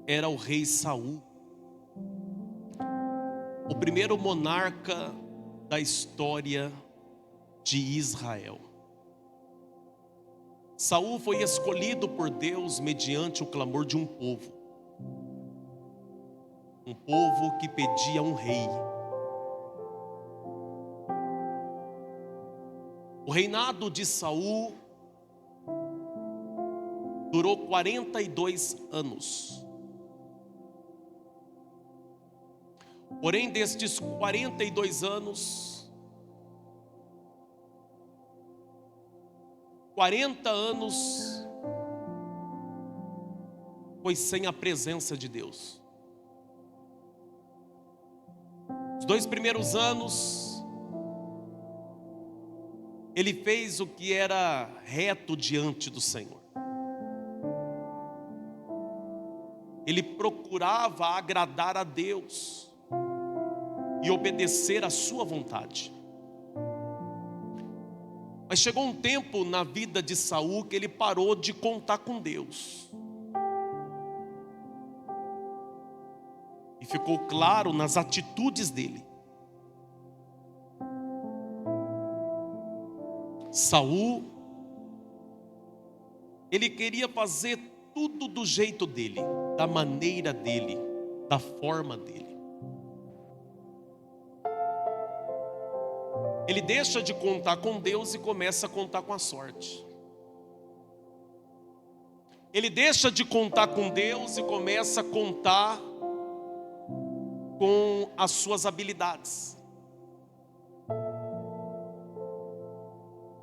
era o rei Saul, o primeiro monarca da história de Israel. Saul foi escolhido por Deus mediante o clamor de um povo que pedia um rei. O reinado de Saul durou 42 anos. Porém, destes 42 anos, 40 anos foi sem a presença de Deus. Os 2 primeiros anos, ele fez o que era reto diante do Senhor. Ele procurava agradar a Deus e obedecer à sua vontade. Mas chegou um tempo na vida de Saul que ele parou de contar com Deus. E ficou claro nas atitudes dele. Saul, ele queria fazer tudo do jeito dele, da maneira dele, da forma dele. Ele deixa de contar com Deus e começa a contar com a sorte. Ele deixa de contar com Deus e começa a contar com as suas habilidades.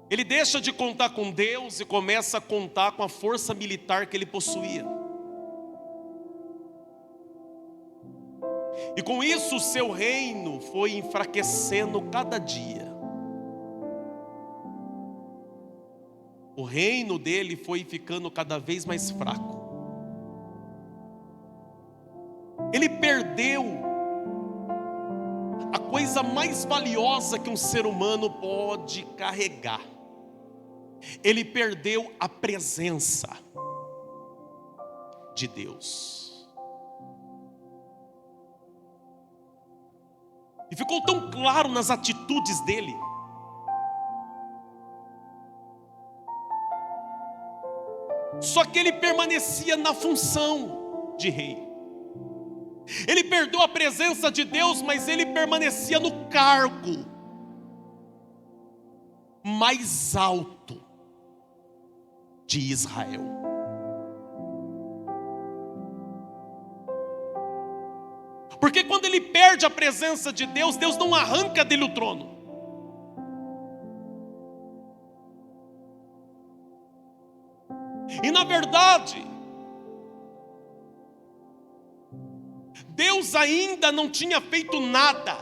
Ele deixa de contar com Deus e começa a contar com a força militar que ele possuía. E com isso o seu reino foi enfraquecendo cada dia. O reino dele foi ficando cada vez mais fraco. Ele perdeu a coisa mais valiosa que um ser humano pode carregar. Ele perdeu a presença de Deus. E ficou tão claro nas atitudes dele. Só que ele permanecia na função de rei. Ele perdeu a presença de Deus, mas ele permanecia no cargo mais alto de Israel. Porque quando ele perde a presença de Deus, Deus não arranca dele o trono. E na verdade, Deus ainda não tinha feito nada,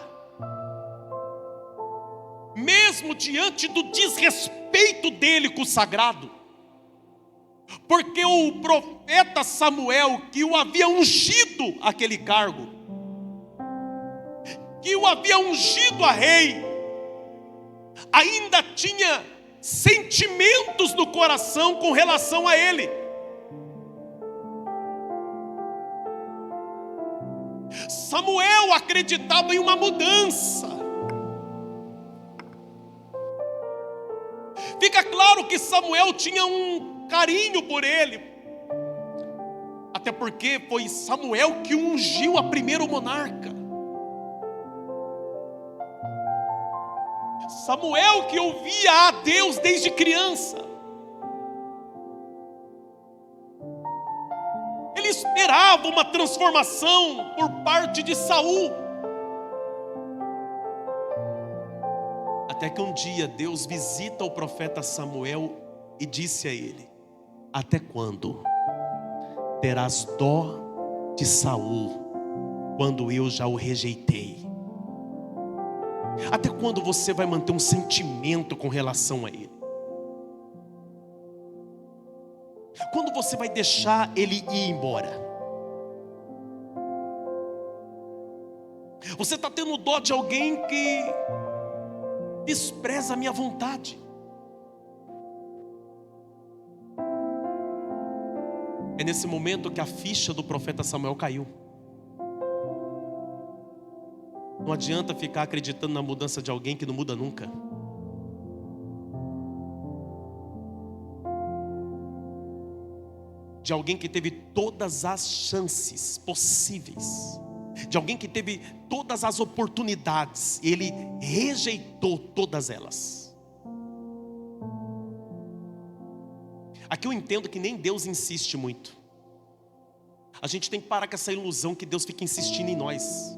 mesmo diante do desrespeito dele com o sagrado. Porque o profeta Samuel, que o havia ungido aquele cargo, que o havia ungido a rei, ainda tinha sentimentos no coração com relação a ele. Samuel acreditava em uma mudança. Fica claro que Samuel tinha um carinho por ele, até porque foi Samuel que ungiu a primeiro monarca. Samuel que ouvia a Deus desde criança. Ele esperava uma transformação por parte de Saul. Até que um dia Deus visita o profeta Samuel e disse a ele: até quando terás dó de Saul, quando eu já o rejeitei? Até quando você vai manter um sentimento com relação a ele? Quando você vai deixar ele ir embora? Você está tendo dó de alguém que despreza a minha vontade. É nesse momento que a ficha do profeta Samuel caiu. Não adianta ficar acreditando na mudança de alguém que não muda nunca. De alguém que teve todas as chances possíveis, de alguém que teve todas as oportunidades e ele rejeitou todas elas. Aqui eu entendo que nem Deus insiste muito. A gente tem que parar com essa ilusão que Deus fica insistindo em nós.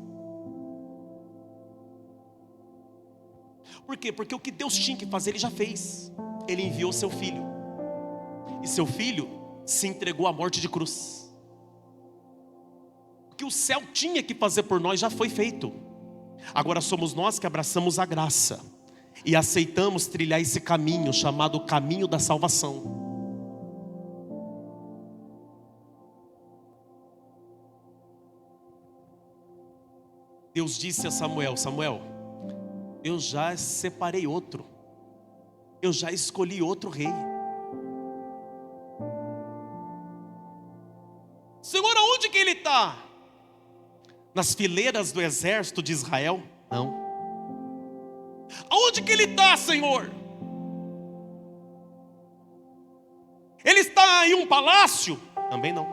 Por quê? Porque o que Deus tinha que fazer, Ele já fez. Ele enviou seu filho, e seu filho se entregou à morte de cruz. O que o céu tinha que fazer por nós já foi feito. Agora somos nós que abraçamos a graça e aceitamos trilhar esse caminho chamado caminho da salvação. Deus disse a Samuel: Samuel, eu já separei outro, eu já escolhi outro rei. Senhor, aonde que ele está? Nas fileiras do exército de Israel? Não. Aonde que ele está, Senhor? Ele está em um palácio? Também não.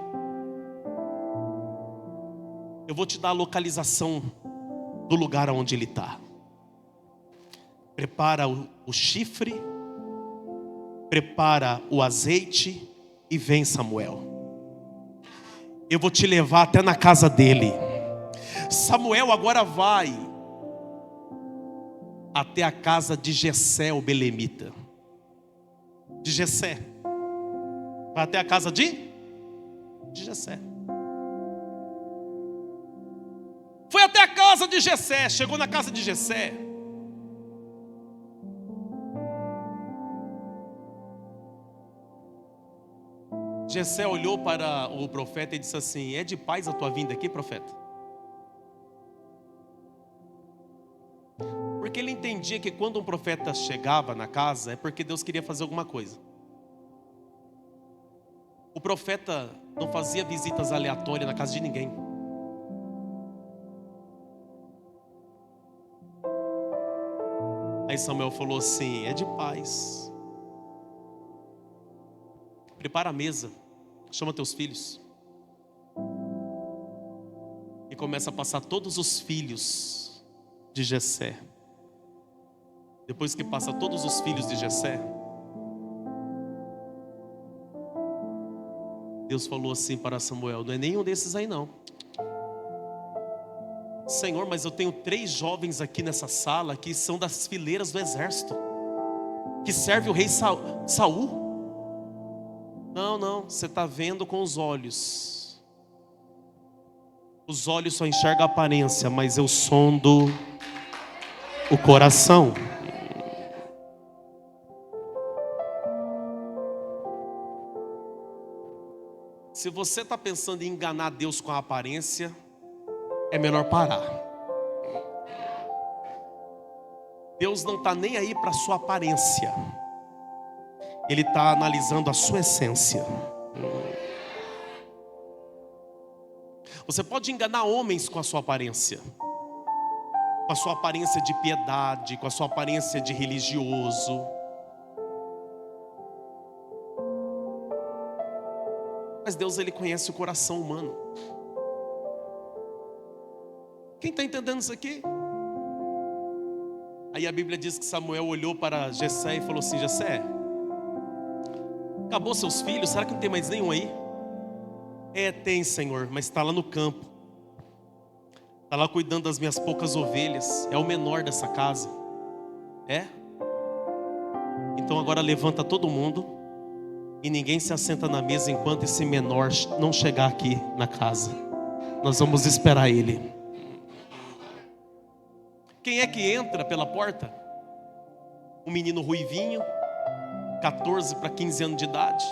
Eu vou te dar a localização do lugar onde ele está. Prepara o chifre, prepara o azeite e vem, Samuel. Eu vou te levar até na casa dele. Samuel agora vai até a casa de Jessé, o belemita. De Jessé. Vai até a casa de Jessé. Foi até a casa de Jessé. Chegou na casa de Jessé. Jessé olhou para o profeta e disse assim: é de paz a tua vinda aqui, profeta? Porque ele entendia que quando um profeta chegava na casa, é porque Deus queria fazer alguma coisa. O profeta não fazia visitas aleatórias na casa de ninguém. Aí Samuel falou assim: é de paz. Prepara a mesa, chama teus filhos. E começa a passar todos os filhos de Jessé. Depois que passa todos os filhos de Jessé, Deus falou assim para Samuel: não é nenhum desses aí não. Senhor, mas eu tenho 3 jovens aqui nessa sala que são das fileiras do exército, que serve o rei Saul. Não, você está vendo com os olhos. Os olhos só enxergam a aparência, mas eu sondo o coração. Se você está pensando em enganar Deus com a aparência, é melhor parar. Deus não está nem aí para a sua aparência. Ele está analisando a sua essência. Você pode enganar homens com a sua aparência, com a sua aparência de piedade, com a sua aparência de religioso. Mas Deus, Ele conhece o coração humano. Quem está entendendo isso aqui? Aí a Bíblia diz que Samuel olhou para Jessé e falou assim: Jessé, acabou seus filhos? Será que não tem mais nenhum aí? É, tem, Senhor, mas está lá no campo. Está lá cuidando das minhas poucas ovelhas. É o menor dessa casa. É? Então agora levanta todo mundo e ninguém se assenta na mesa enquanto esse menor não chegar aqui na casa. Nós vamos esperar ele. Quem é que entra pela porta? Um menino ruivinho, 14 para 15 anos de idade.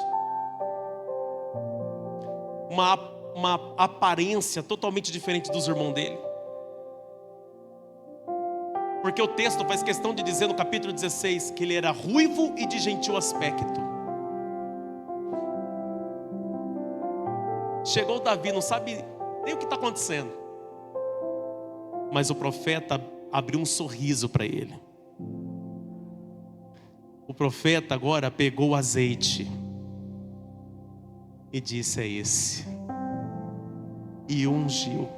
Uma aparência totalmente diferente dos irmãos dele. Porque o texto faz questão de dizer no capítulo 16 que ele era ruivo e de gentil aspecto. Chegou Davi, não sabe nem o que está acontecendo. Mas o profeta abriu um sorriso para ele. O profeta agora pegou o azeite e disse: é esse. E ungiu.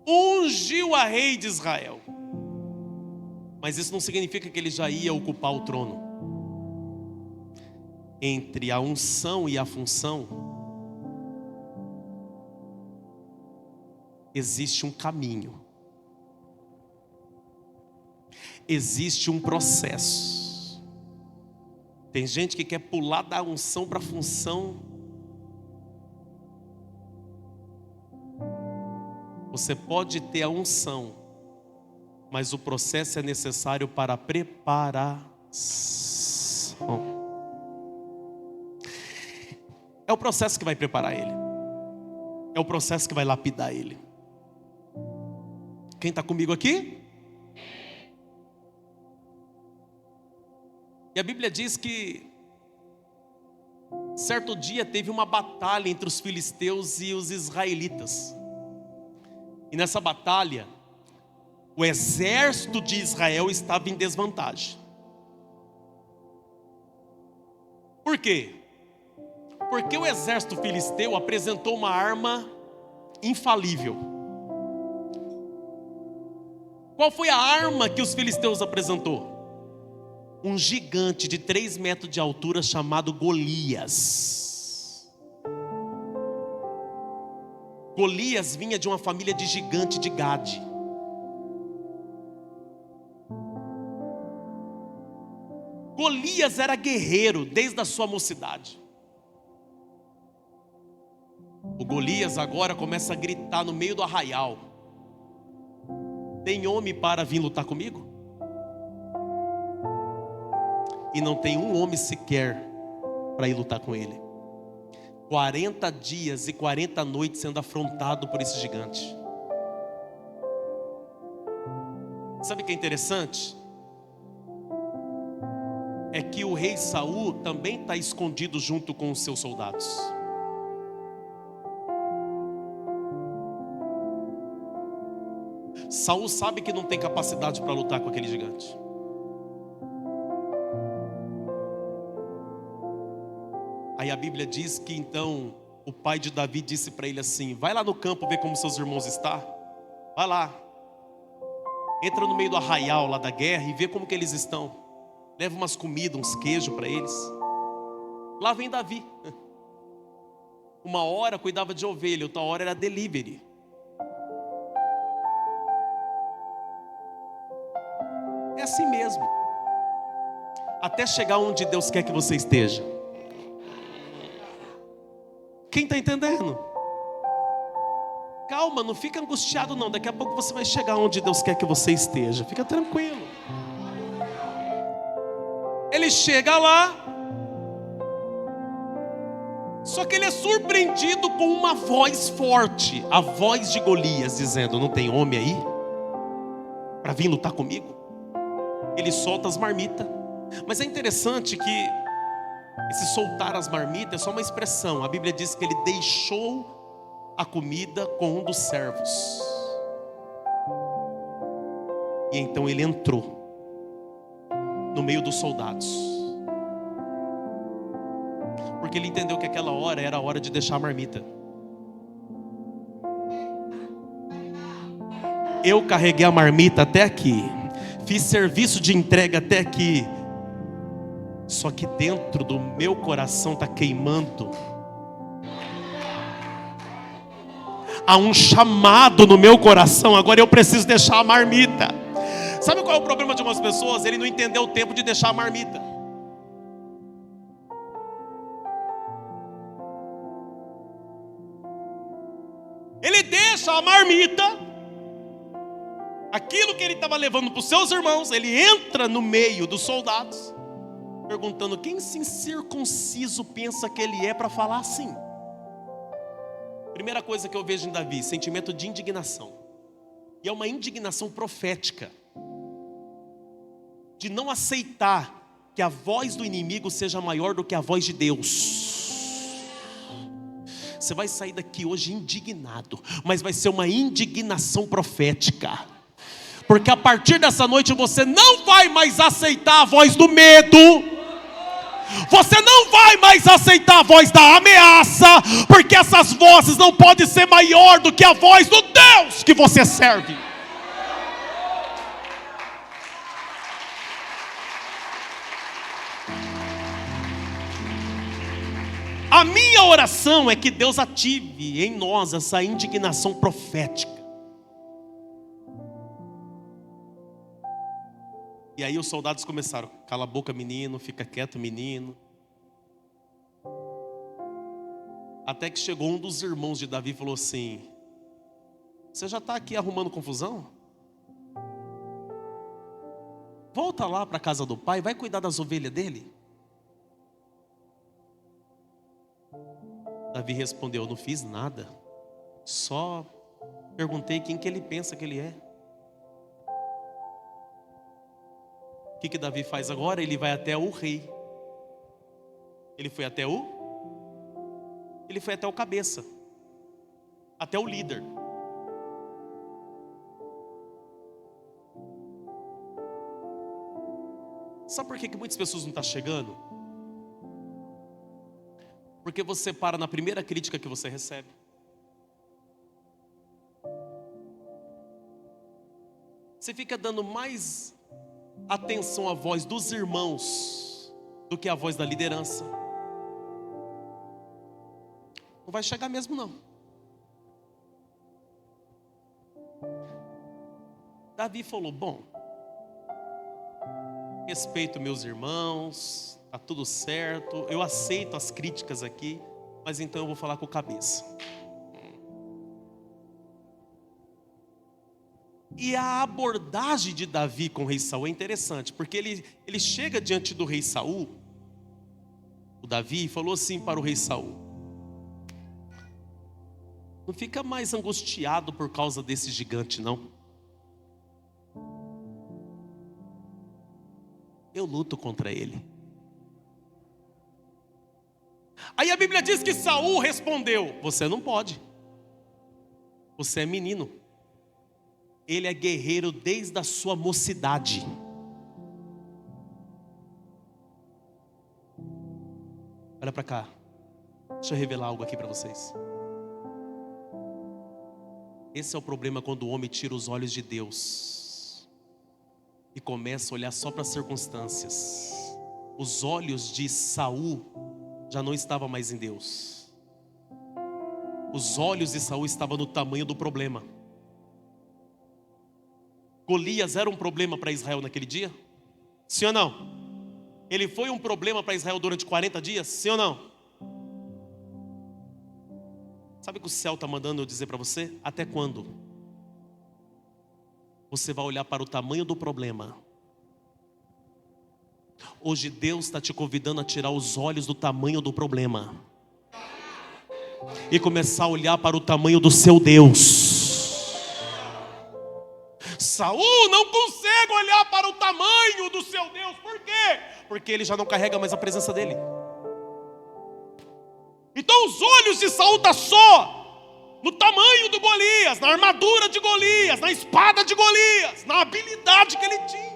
Ungiu a rei de Israel. Mas isso não significa que ele já ia ocupar o trono. Entre a unção e a função existe um caminho. Existe um processo. Tem gente que quer pular da unção para a função. Você pode ter a unção, mas o processo é necessário para a preparação. É o processo que vai preparar ele. É o processo que vai lapidar ele. Quem está comigo aqui? E a Bíblia diz que certo dia teve uma batalha entre os filisteus e os israelitas. E nessa batalha, o exército de Israel estava em desvantagem. Por quê? Porque o exército filisteu apresentou uma arma infalível. Qual foi a arma que os filisteus apresentou? Um gigante de 3 metros de altura chamado Golias. Golias vinha de uma família de gigante de Gade. Golias era guerreiro desde a sua mocidade. O Golias agora começa a gritar no meio do arraial: tem homem para vir lutar comigo? E não tem um homem sequer para ir lutar com ele. 40 dias e 40 noites sendo afrontado por esse gigante. Sabe o que é interessante? É que o rei Saul também está escondido junto com os seus soldados. Saul sabe que não tem capacidade para lutar com aquele gigante. Aí a Bíblia diz que então o pai de Davi disse para ele assim: vai lá no campo ver como seus irmãos estão. Vai lá. Entra no meio do arraial lá da guerra e vê como que eles estão. Leva umas comidas, uns queijos para eles. Lá vem Davi. Uma hora cuidava de ovelha, outra hora era delivery. É assim mesmo. Até chegar onde Deus quer que você esteja. Quem está entendendo? Calma, não fica angustiado não. Daqui a pouco você vai chegar onde Deus quer que você esteja. Fica tranquilo. Ele chega lá, só que ele é surpreendido com uma voz forte. A voz de Golias dizendo: não tem homem aí para vir lutar comigo? Ele solta as marmitas. Mas é interessante que esse soltar as marmitas é só uma expressão. A Bíblia diz que ele deixou a comida com um dos servos. E então ele entrou no meio dos soldados. Porque ele entendeu que aquela hora era a hora de deixar a marmita. Eu carreguei a marmita até aqui. Fiz serviço de entrega até aqui. Só que dentro do meu coração está queimando. Há um chamado no meu coração. Agora eu preciso deixar a marmita. Sabe qual é o problema de algumas pessoas? Ele não entendeu o tempo de deixar a marmita. Ele deixa a marmita, aquilo que ele estava levando para os seus irmãos. Ele entra no meio dos soldados, perguntando: quem se incircunciso pensa que ele é para falar assim? Primeira coisa que eu vejo em Davi: sentimento de indignação. E é uma indignação profética, de não aceitar que a voz do inimigo seja maior do que a voz de Deus. Você vai sair daqui hoje indignado, mas vai ser uma indignação profética. Porque a partir dessa noite você não vai mais aceitar a voz do medo. Você não vai mais aceitar a voz da ameaça, porque essas vozes não podem ser maior do que a voz do Deus que você serve. A minha oração é que Deus ative em nós essa indignação profética. E aí os soldados começaram: cala a boca, menino, fica quieto, menino. Até que chegou um dos irmãos de Davi e falou assim: você já está aqui arrumando confusão? Volta lá para a casa do pai, vai cuidar das ovelhas dele. Davi respondeu: não fiz nada, só perguntei quem que ele pensa que ele é. O que Davi faz agora? Ele vai até o rei. Ele foi até o cabeça, até o líder. Sabe por que muitas pessoas não estão chegando? Porque você para na primeira crítica que você recebe. Você fica dando mais atenção à voz dos irmãos do que à voz da liderança. Não vai chegar mesmo não. Davi falou: bom, respeito meus irmãos, está tudo certo, eu aceito as críticas aqui, mas então eu vou falar com o cabeça. E a abordagem de Davi com o rei Saul é interessante, porque ele chega diante do rei Saul, o Davi, falou assim para o rei Saul: não fica mais angustiado por causa desse gigante não. Eu luto contra ele. Aí a Bíblia diz que Saul respondeu: você não pode, você é menino. Ele é guerreiro desde a sua mocidade. Olha para cá, deixa eu revelar algo aqui para vocês. Esse é o problema quando o homem tira os olhos de Deus e começa a olhar só para as circunstâncias. Os olhos de Saul já não estavam mais em Deus. Os olhos de Saul estavam no tamanho do problema. Golias era um problema para Israel naquele dia? Sim ou não? Ele foi um problema para Israel durante 40 dias? Sim ou não? Sabe o que o céu está mandando eu dizer para você? Até quando você vai olhar para o tamanho do problema? Hoje Deus está te convidando a tirar os olhos do tamanho do problema e começar a olhar para o tamanho do seu Deus. Saul não consegue olhar para o tamanho do seu Deus. Por quê? Porque ele já não carrega mais a presença dele. Então os olhos de Saul estão só no tamanho do Golias, na armadura de Golias, na espada de Golias, na habilidade que ele tinha.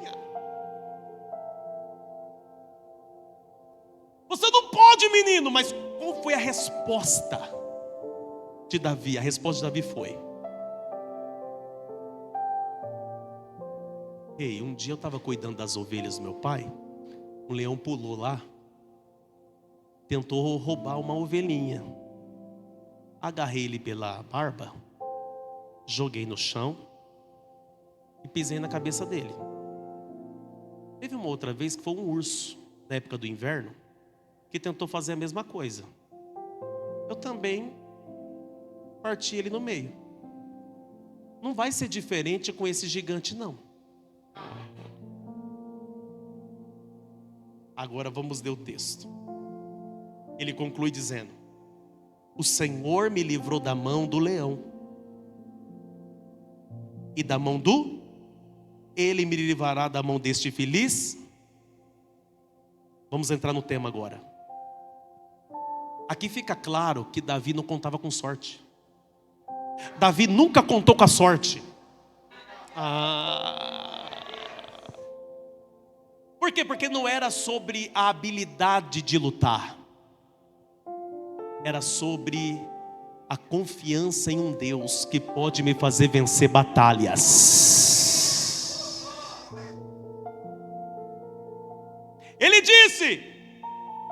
Você não pode, menino. Mas qual foi a resposta de Davi? A resposta de Davi foi: ei, um dia eu estava cuidando das ovelhas do meu pai. Um leão pulou lá, tentou roubar uma ovelhinha. Agarrei ele pela barba, joguei no chão e pisei na cabeça dele. Teve uma outra vez que foi um urso, na época do inverno, que tentou fazer a mesma coisa. Eu também parti ele no meio. Não vai ser diferente com esse gigante não. Agora vamos ler o texto. Ele conclui dizendo: o Senhor me livrou da mão do leão e da mão do... Ele me livrará da mão deste feliz. Vamos entrar no tema agora. Aqui fica claro que Davi não contava com sorte. Davi nunca contou com a sorte. Por quê? Porque não era sobre a habilidade de lutar. Era sobre a confiança em um Deus que pode me fazer vencer batalhas. Ele disse: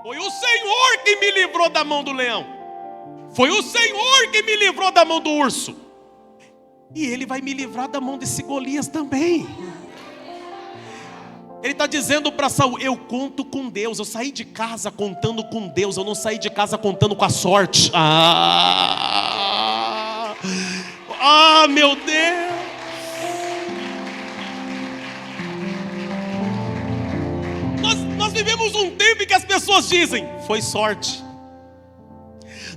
foi o Senhor que me livrou da mão do leão. Foi o Senhor que me livrou da mão do urso. E Ele vai me livrar da mão desse Golias também. Ele está dizendo para Saul: eu conto com Deus. Eu saí de casa contando com Deus. Eu não saí de casa contando com a sorte. Meu Deus. Nós vivemos um tempo em que as pessoas dizem: foi sorte.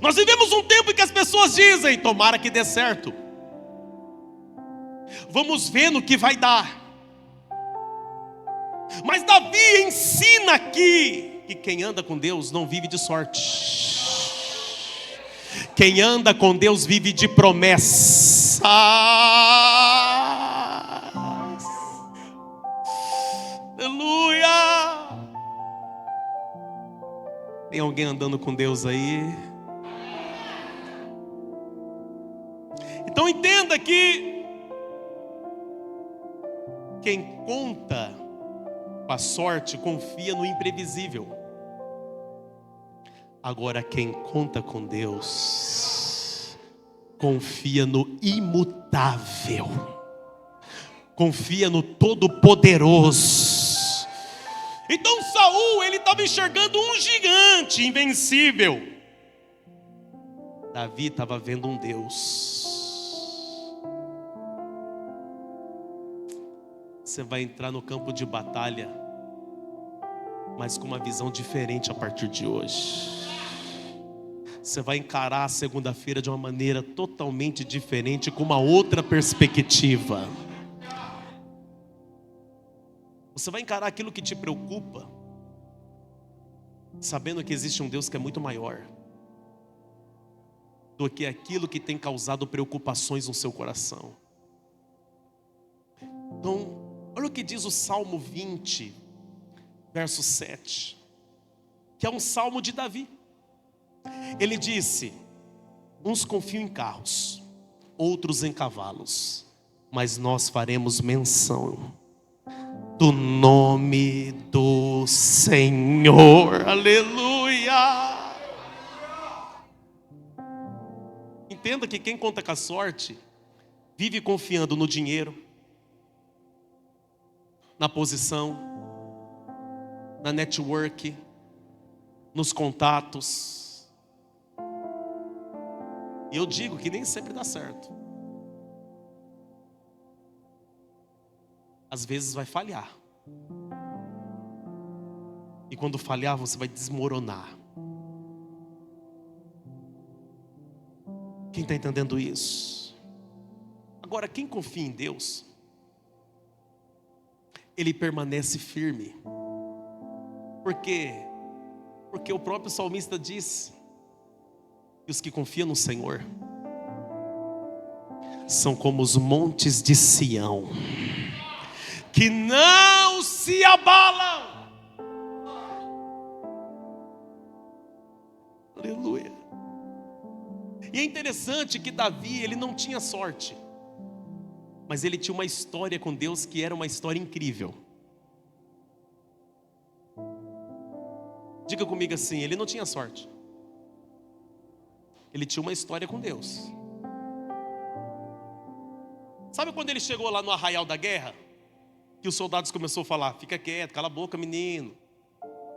Nós vivemos um tempo em que as pessoas dizem: tomara que dê certo. Vamos ver no que vai dar. Mas Davi ensina aqui que quem anda com Deus não vive de sorte. Quem anda com Deus vive de promessas. Aleluia! Tem alguém andando com Deus aí? Então entenda que quem conta com a sorte confia no imprevisível. Agora quem conta com Deus confia no imutável. Confia no Todo-Poderoso. Então Saul, ele estava enxergando um gigante invencível. Davi estava vendo um Deus. Você vai entrar no campo de batalha, mas com uma visão diferente a partir de hoje. Você vai encarar a segunda-feira de uma maneira totalmente diferente, com uma outra perspectiva. Você vai encarar aquilo que te preocupa, sabendo que existe um Deus que é muito maior do que aquilo que tem causado preocupações no seu coração. Então, olha o que diz o Salmo 20, verso 7, que é um salmo de Davi. Ele disse: uns confiam em carros, outros em cavalos, mas nós faremos menção do nome do Senhor. Aleluia! Entenda que quem conta com a sorte vive confiando no dinheiro, na posição, na network, nos contatos. E eu digo que nem sempre dá certo. Às vezes vai falhar. E quando falhar, você vai desmoronar. Quem está entendendo isso? Agora, quem confia em Deus, ele permanece firme. Por quê? Porque o próprio salmista disse que os que confiam no Senhor são como os montes de Sião, que não se abalam. Aleluia. E é interessante que Davi, ele não tinha sorte, mas ele tinha uma história com Deus que era uma história incrível. Diga comigo assim: ele não tinha sorte, ele tinha uma história com Deus. Sabe quando ele chegou lá no arraial da guerra, que os soldados começaram a falar: fica quieto, cala a boca, menino.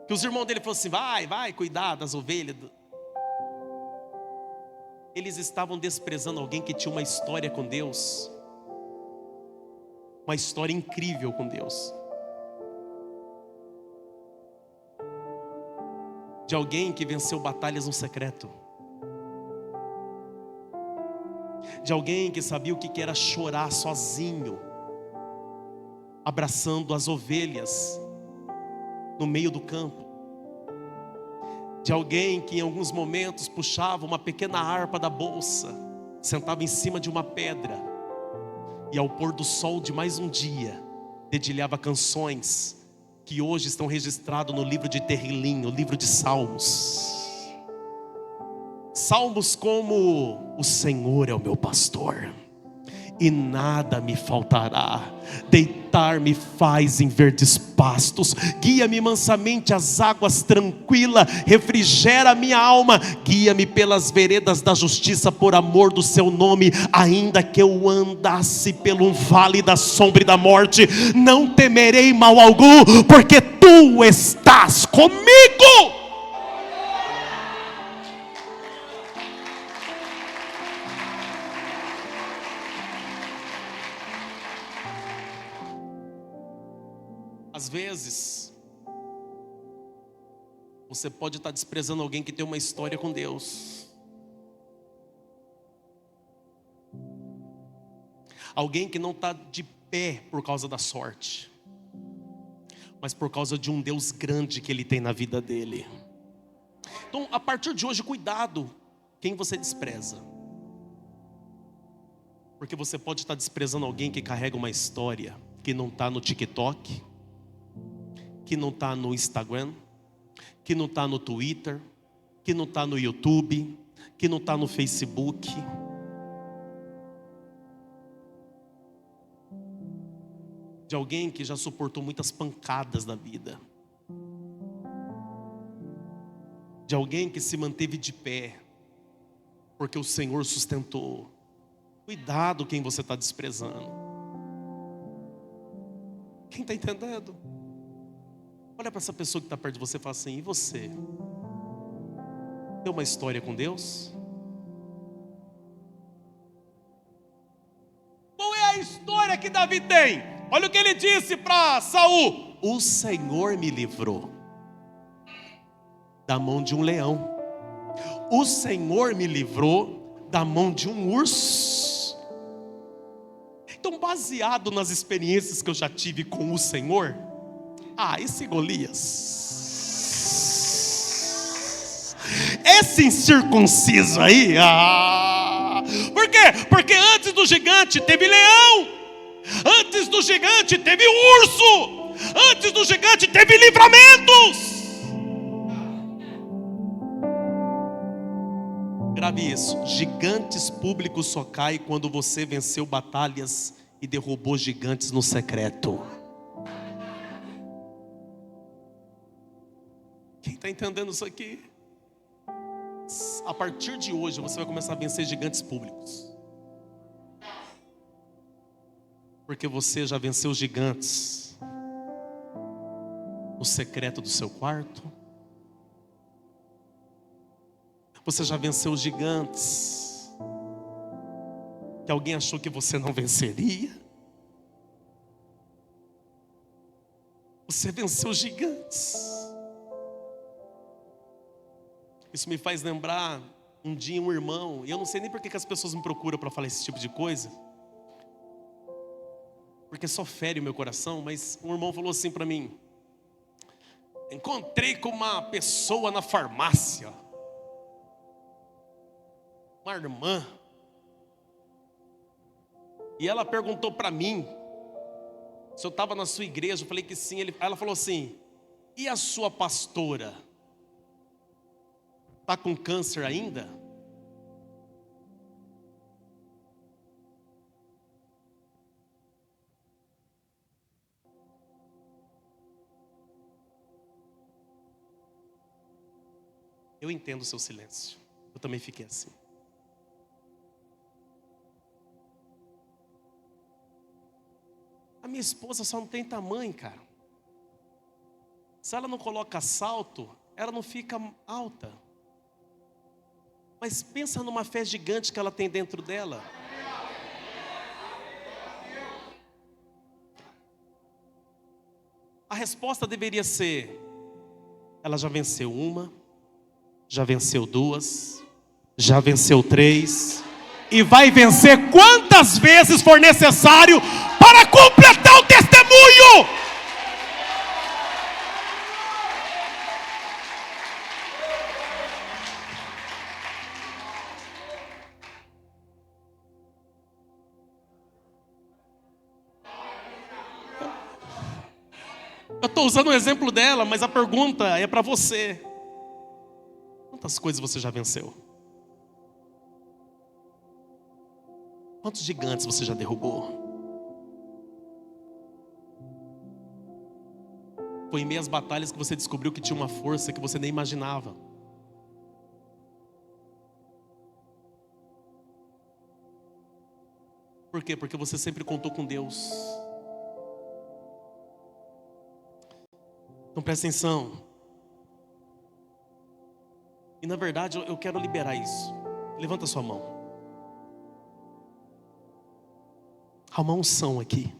Que os irmãos dele falaram assim: vai cuidar das ovelhas. Eles estavam desprezando alguém que tinha uma história com Deus, uma história incrível com Deus, de alguém que venceu batalhas no secreto, de alguém que sabia o que era chorar sozinho, abraçando as ovelhas no meio do campo, de alguém que em alguns momentos puxava uma pequena harpa da bolsa, sentava em cima de uma pedra e ao pôr do sol de mais um dia, dedilhava canções que hoje estão registradas no livro de Terrilim, o livro de Salmos. Salmos como: o Senhor é o meu pastor e nada me faltará, deitar-me faz em verdes pastos, guia-me mansamente às águas tranquilas, refrigera minha alma, guia-me pelas veredas da justiça por amor do seu nome. Ainda que eu andasse pelo vale da sombra e da morte, não temerei mal algum, porque tu estás comigo. Às vezes, você pode estar desprezando alguém que tem uma história com Deus. Alguém que não está de pé por causa da sorte, mas por causa de um Deus grande que Ele tem na vida dele. Então, a partir de hoje, cuidado quem você despreza. Porque você pode estar desprezando alguém que carrega uma história que não está no TikTok, que não está no Instagram, que não está no Twitter, que não está no YouTube, que não está no Facebook. De alguém que já suportou muitas pancadas na vida. De alguém que se manteve de pé, porque o Senhor sustentou. Cuidado quem você está desprezando. Quem está entendendo? Olha para essa pessoa que está perto de você e fala assim: e você? Tem uma história com Deus? Qual é a história que Davi tem? Olha o que ele disse para Saul: o Senhor me livrou da mão de um leão. O Senhor me livrou da mão de um urso. Então, baseado nas experiências que eu já tive com o Senhor, esse Golias, esse incircunciso aí, por quê? Porque antes do gigante teve leão, antes do gigante teve urso, antes do gigante teve livramentos. Grave isso: gigantes públicos só caem quando você venceu batalhas e derrubou gigantes no secreto. Quem está entendendo isso aqui? A partir de hoje você vai começar a vencer gigantes públicos, porque você já venceu gigantes no secreto do seu quarto. Você já venceu gigantes que alguém achou que você não venceria. Você venceu gigantes. Isso me faz lembrar um dia um irmão, e eu não sei nem por que as pessoas me procuram para falar esse tipo de coisa, porque só fere o meu coração, mas um irmão falou assim para mim: encontrei com uma pessoa na farmácia, uma irmã, e ela perguntou para mim se eu estava na sua igreja. Eu falei que sim. Ela falou assim: e a sua pastora? Está com câncer ainda? Eu entendo o seu silêncio. Eu também fiquei assim. A minha esposa só não tem tamanho, cara. Se ela não coloca salto, ela não fica alta. Mas pensa numa fé gigante que ela tem dentro dela. A resposta deveria ser: ela já venceu uma, já venceu duas, já venceu três, e vai vencer quantas vezes for necessário para completar o testemunho. Eu estou usando o exemplo dela, mas a pergunta é para você. Quantas coisas você já venceu? Quantos gigantes você já derrubou? Foi em meio às batalhas que você descobriu que tinha uma força que você nem imaginava. Por quê? Porque você sempre contou com Deus. Então presta atenção. E na verdade eu quero liberar isso. Levanta sua mão. Há uma unção aqui.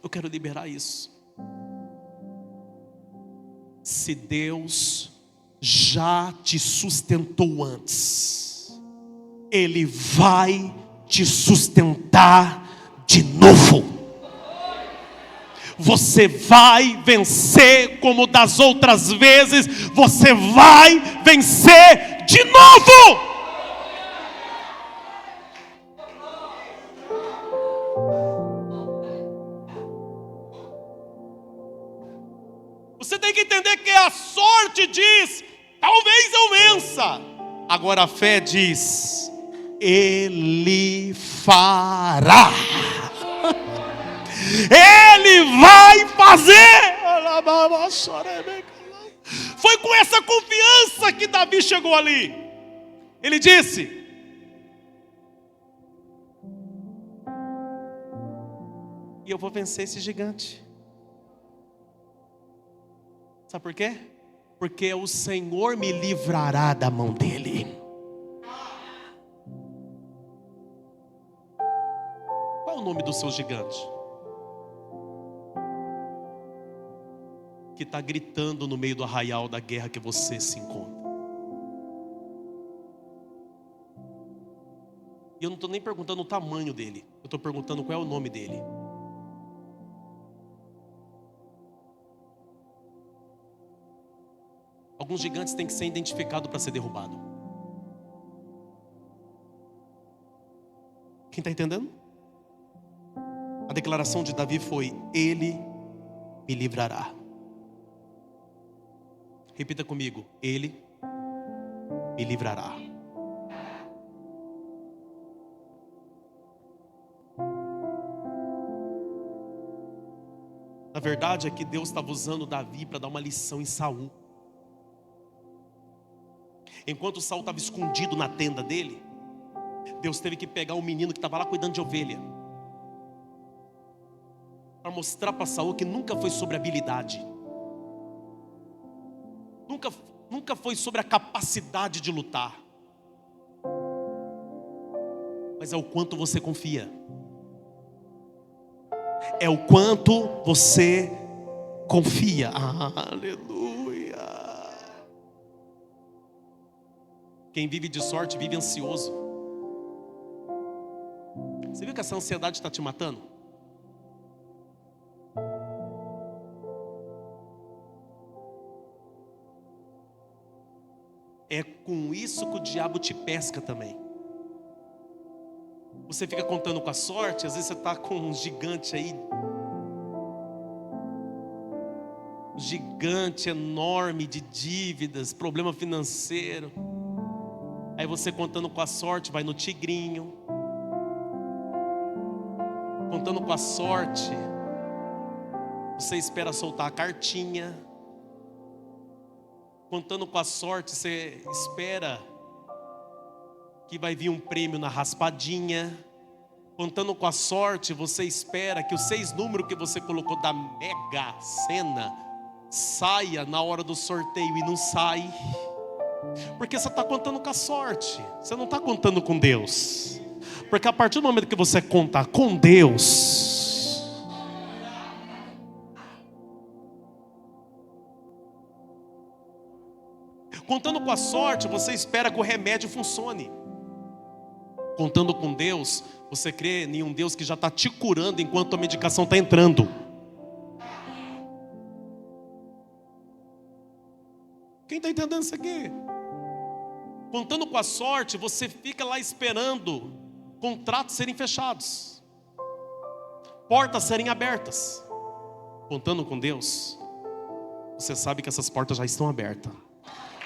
Eu quero liberar isso. Se Deus já te sustentou antes, Ele vai te sustentar de novo. Você vai vencer como das outras vezes. Você vai vencer de novo. Você tem que entender que a sorte diz: talvez eu vença. Agora a fé diz: Ele fará. Ele vai fazer. Foi com essa confiança que Davi chegou ali. Ele disse: e eu vou vencer esse gigante. Sabe por quê? Porque o Senhor me livrará da mão dele. Qual é o nome do seu gigante? Que está gritando no meio do arraial da guerra que você se encontra. E eu não estou nem perguntando o tamanho dele. Eu estou perguntando qual é o nome dele. Alguns gigantes têm que ser identificados para ser derrubado. Quem está entendendo? A declaração de Davi foi: Ele me livrará. Repita comigo: Ele me livrará. Na verdade é que Deus estava usando Davi para dar uma lição em Saul. Enquanto Saul estava escondido na tenda dele, Deus teve que pegar um menino que estava lá cuidando de ovelha, para mostrar para Saul que nunca foi sobre habilidade, nunca foi sobre a capacidade de lutar, mas é o quanto você confia. É o quanto você confia. Aleluia. Quem vive de sorte vive ansioso. Você viu que essa ansiedade está te matando? É com isso que o diabo te pesca também. Você fica contando com a sorte, às vezes você está com um gigante aí, um gigante enorme de dívidas, problema financeiro. Aí você contando com a sorte, vai no tigrinho. Contando com a sorte, você espera soltar a cartinha. Contando com a sorte, você espera que vai vir um prêmio na raspadinha. Contando com a sorte, você espera que os 6 números que você colocou da Mega Sena saia na hora do sorteio e não sai. Porque você está contando com a sorte, você não está contando com Deus. Porque a partir do momento que você conta com Deus, contando com a sorte, você espera que o remédio funcione. Contando com Deus, você crê em um Deus que já está te curando enquanto a medicação está entrando. Quem está entendendo isso aqui? Contando com a sorte, você fica lá esperando contratos serem fechados, portas serem abertas. contando com Deus, você sabe que essas portas já estão abertas.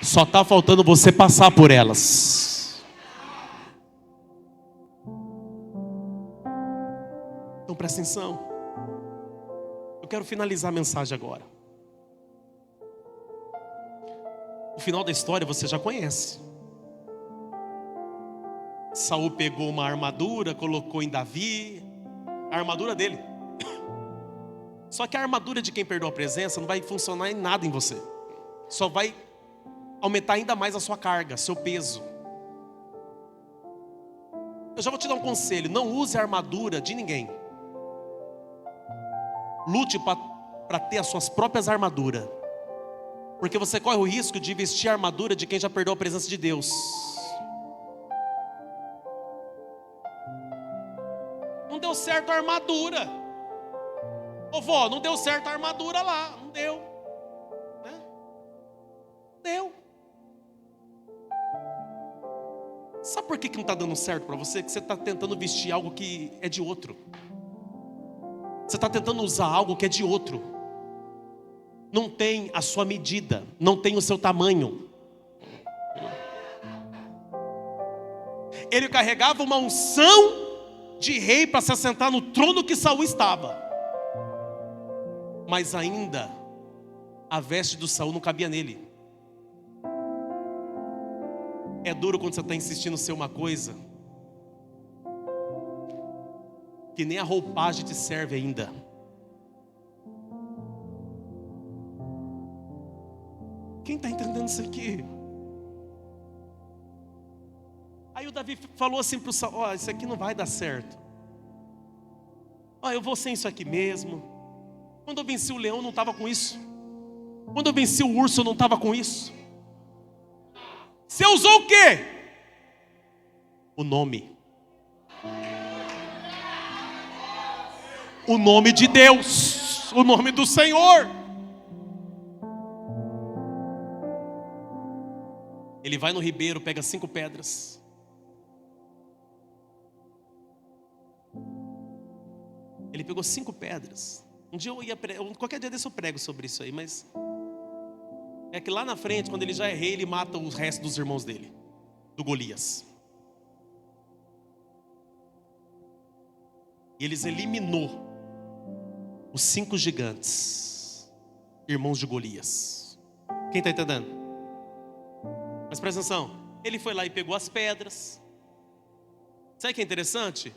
Só está faltando você passar por elas. Então presta atenção. Eu quero finalizar a mensagem agora. O final da história você já conhece. Saul pegou uma armadura, colocou em Davi, a armadura dele. Só que a armadura de quem perdeu a presença não vai funcionar em nada em você. Só vai aumentar ainda mais a sua carga, seu peso. Eu já vou te dar um conselho: não use a armadura de ninguém. Lute para ter as suas próprias armaduras. Porque você corre o risco de vestir a armadura de quem já perdeu a presença de Deus. Não deu certo a armadura. Ô vó, não deu certo a armadura lá. Não deu. Né? Não deu. Sabe por que não está dando certo para você? Que você está tentando vestir algo que é de outro. Você está tentando usar algo que é de outro. Não tem a sua medida. Não tem o seu tamanho. Ele carregava uma unção de rei para se assentar no trono que Saul estava. Mas ainda a veste do Saul não cabia nele. É duro quando você está insistindo em ser uma coisa que nem a roupagem te serve ainda. Quem está entendendo isso aqui? Aí o Davi falou assim para o Saul: ó, isso aqui não vai dar certo. Ó, eu vou sem isso aqui mesmo. Quando eu venci o leão, eu não estava com isso. Quando eu venci o urso, eu não estava com isso. Você usou o quê? O nome. O nome de Deus. O nome do Senhor. Ele vai no ribeiro, pega 5 pedras. Ele pegou 5 pedras. Um dia qualquer dia desse eu prego sobre isso aí, mas é que lá na frente, quando ele já é rei, ele mata o resto dos irmãos dele, do Golias. E eles eliminou os 5 gigantes, irmãos de Golias. Quem está entendendo? Mas presta atenção, ele foi lá e pegou as pedras. Sabe o que é interessante?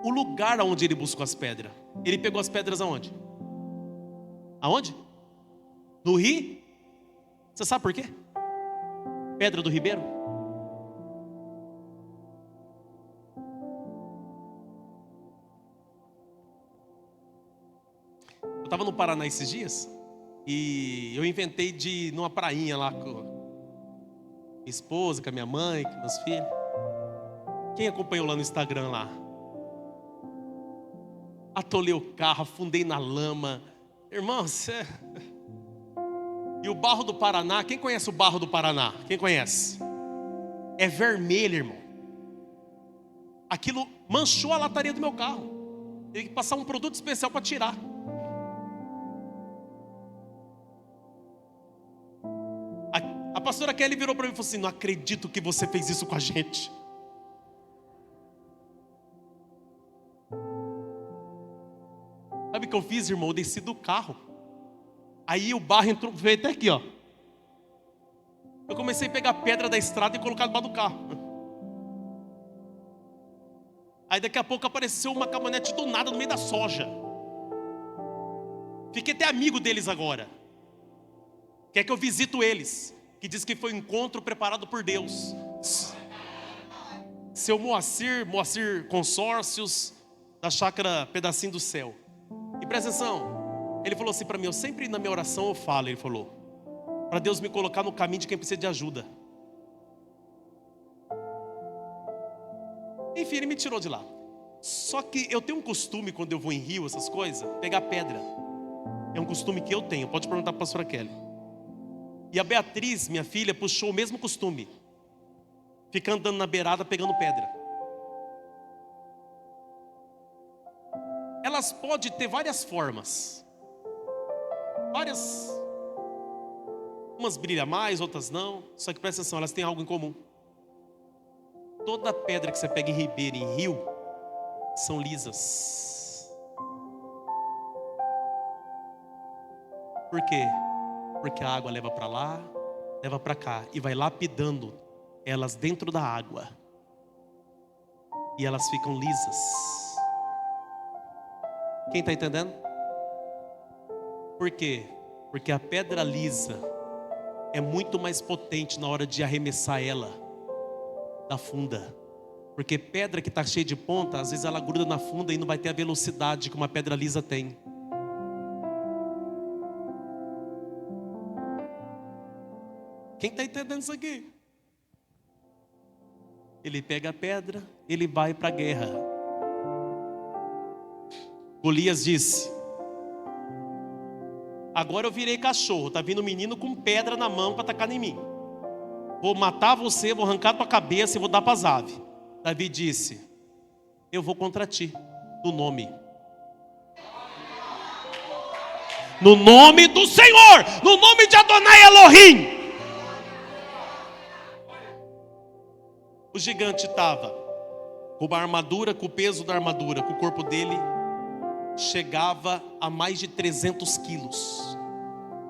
O lugar onde ele buscou as pedras. Ele pegou as pedras aonde? Aonde? No rio? Você sabe por quê? Pedra do ribeiro. Eu estava no Paraná esses dias e eu inventei de ir numa prainha lá com minha esposa, com a minha mãe, com meus filhos. Quem acompanhou lá no Instagram lá? Atolei o carro, afundei na lama. Irmão, você... E o barro do Paraná, quem conhece o barro do Paraná? Quem conhece? É vermelho, irmão. Aquilo manchou a lataria do meu carro. Teve que passar um produto especial para tirar. A pastora Kelly virou para mim e falou assim: não acredito que você fez isso com a gente. Sabe o que eu fiz, irmão? Eu desci do carro. Aí o barro entrou, veio até aqui, ó. Eu comecei a pegar pedra da estrada e colocar debaixo do carro. Aí daqui a pouco apareceu uma caminhonete do nada no meio da soja. Fiquei até amigo deles agora. Quer que eu visito eles? Que diz que foi um encontro preparado por Deus. Seu Moacir Consórcios, da chácara Pedacinho do Céu. E presta atenção, ele falou assim para mim: eu sempre na minha oração eu falo, ele falou, para Deus me colocar no caminho de quem precisa de ajuda. Enfim, ele me tirou de lá. Só que eu tenho um costume, quando eu vou em rio, essas coisas, pegar pedra. É um costume que eu tenho, pode perguntar para a pastora Kelly. E a Beatriz, minha filha, puxou o mesmo costume. Fica andando na beirada pegando pedra. Ela elas podem ter várias formas. Umas brilham mais, outras não. Só que presta atenção, elas têm algo em comum. Toda pedra que você pega em ribeira, em rio, são lisas. Por quê? Porque a água leva para lá, leva para cá e vai lapidando elas dentro da água. E elas ficam lisas. Quem está entendendo? Por quê? Porque a pedra lisa é muito mais potente na hora de arremessar ela da funda. Porque pedra que está cheia de ponta, às vezes ela gruda na funda e não vai ter a velocidade que uma pedra lisa tem. Quem está entendendo isso aqui? Ele pega a pedra, ele vai para a guerra. Golias disse: agora eu virei cachorro, está vindo um menino com pedra na mão para atacar em mim. Vou matar você, vou arrancar tua cabeça e vou dar para as aves. Davi disse: eu vou contra ti, no nome do Senhor, no nome de Adonai Elohim. O gigante estava com uma armadura, com o peso da armadura, com o corpo dele chegava a mais de 300 quilos.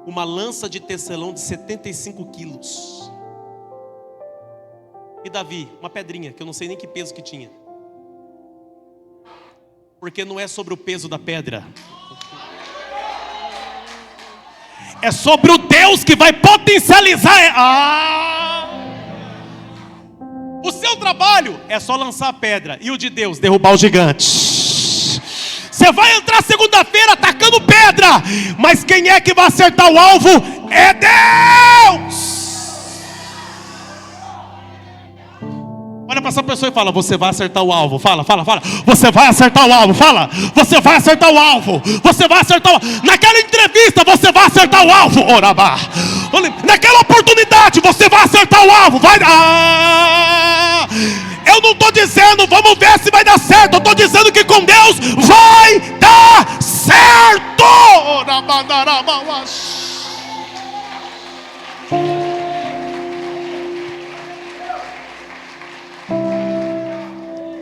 Uma lança de tecelão de 75 quilos. E Davi, uma pedrinha, que eu não sei nem que peso que tinha. Porque não é sobre o peso da pedra. É sobre o Deus que vai potencializar. O seu trabalho é só lançar a pedra. E o de Deus, derrubar o gigante. Você vai entrar segunda-feira atacando pedra. Mas quem é que vai acertar o alvo? É Deus. Olha para essa pessoa e fala: você vai acertar o alvo. Fala. Você vai acertar o alvo. Fala. Você vai acertar o alvo. Você vai acertar o alvo. Naquela entrevista você vai acertar o alvo. Orabá. Naquela oportunidade você vai acertar o alvo. Vai. Eu não estou dizendo vamos ver se vai dar certo. Eu estou dizendo que com Deus vai dar certo.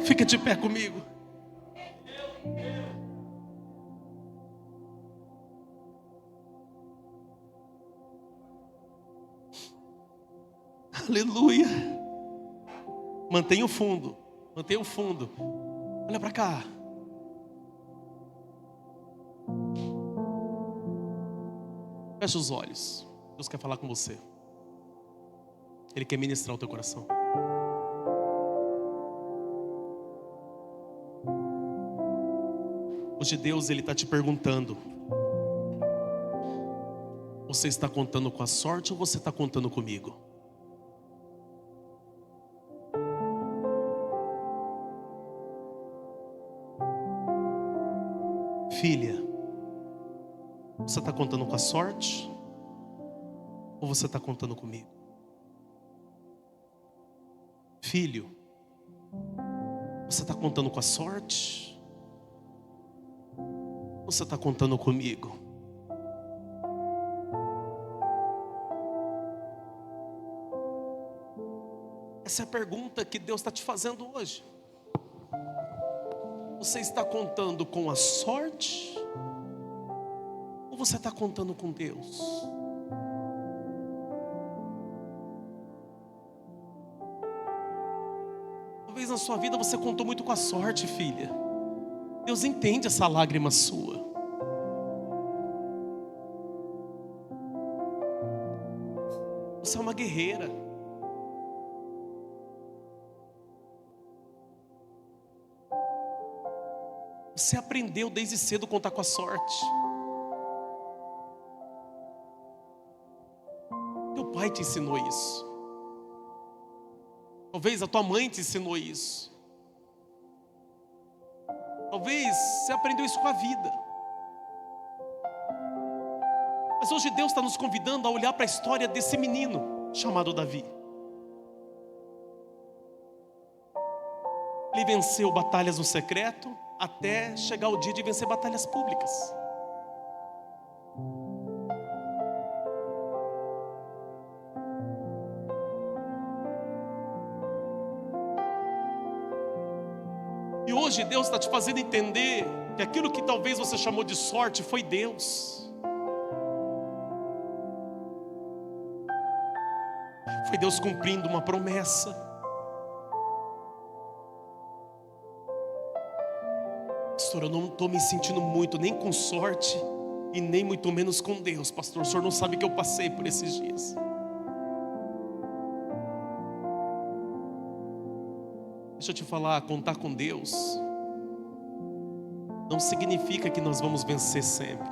Fica de pé comigo. Aleluia. Mantenha o fundo. Olha para cá. Fecha os olhos. Deus quer falar com você. Ele quer ministrar o teu coração. Hoje Deus, Ele está te perguntando: você está contando com a sorte ou você está contando comigo? Filha, você está contando com a sorte ou você está contando comigo? Filho, você está contando com a sorte? Você está contando comigo? Essa é a pergunta que Deus está te fazendo hoje. Você está contando com a sorte? Ou você está contando com Deus? Talvez na sua vida você contou muito com a sorte, filha. Deus entende essa lágrima sua. Você é uma guerreira. Você aprendeu desde cedo a contar com a sorte. Teu pai te ensinou isso. Talvez a tua mãe te ensinou isso. Talvez você aprendeu isso com a vida. Mas hoje Deus está nos convidando a olhar para a história desse menino chamado Davi. Ele venceu batalhas no secreto, até chegar o dia de vencer batalhas públicas. E hoje Deus está te fazendo entender que aquilo que talvez você chamou de sorte foi Deus. Foi Deus cumprindo uma promessa. Pastor, eu não estou me sentindo muito nem com sorte e nem muito menos com Deus. Pastor, o senhor não sabe que eu passei por esses dias. Deixa eu te falar, contar com Deus não significa que nós vamos vencer sempre.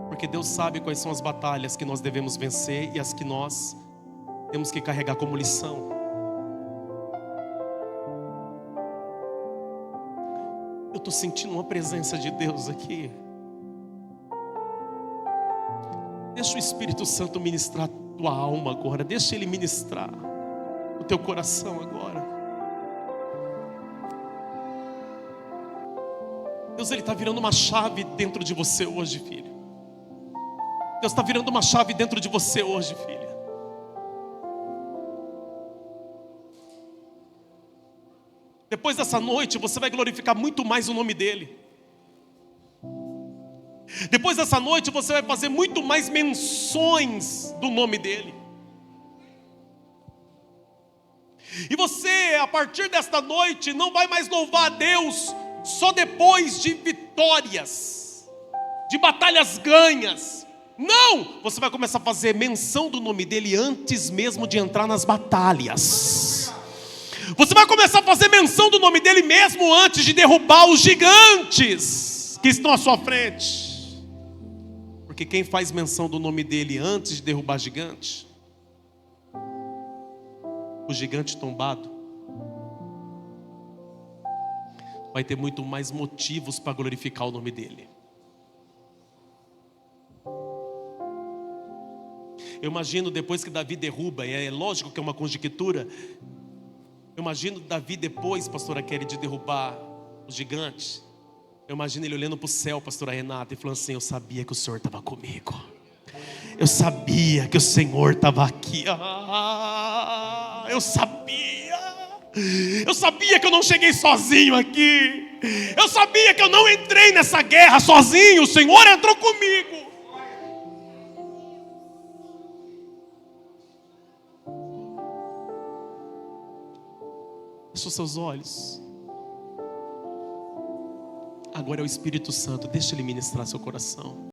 Porque Deus sabe quais são as batalhas que nós devemos vencer e as que nós temos que carregar como lição. Eu estou sentindo uma presença de Deus aqui. Deixa o Espírito Santo ministrar a tua alma agora. Deixa Ele ministrar o teu coração agora. Deus, Ele está virando uma chave dentro de você hoje, filho. Deus está virando uma chave dentro de você hoje, filha. Depois dessa noite, você vai glorificar muito mais o nome dEle. Depois dessa noite você vai fazer muito mais menções do nome dEle. E você, a partir desta noite, não vai mais louvar a Deus só depois de vitórias, de batalhas ganhas. Não! Você vai começar a fazer menção do nome dEle antes mesmo de entrar nas batalhas. Você vai começar a fazer menção do nome dEle mesmo antes de derrubar os gigantes que estão à sua frente. Porque quem faz menção do nome dEle antes de derrubar gigante, o gigante tombado, vai ter muito mais motivos para glorificar o nome dEle. Eu imagino depois que Davi derruba, e é lógico que é uma conjectura, eu imagino Davi depois, pastora Kelly, de derrubar os gigantes. Eu imagino ele olhando para o céu, pastora Renata, e falando assim: eu sabia que o Senhor estava comigo. Eu sabia que o Senhor estava aqui. Eu sabia. Eu sabia que eu não cheguei sozinho aqui. Eu sabia que eu não entrei nessa guerra sozinho. O Senhor entrou comigo. Feche os seus olhos. Agora é o Espírito Santo, deixa Ele ministrar seu coração.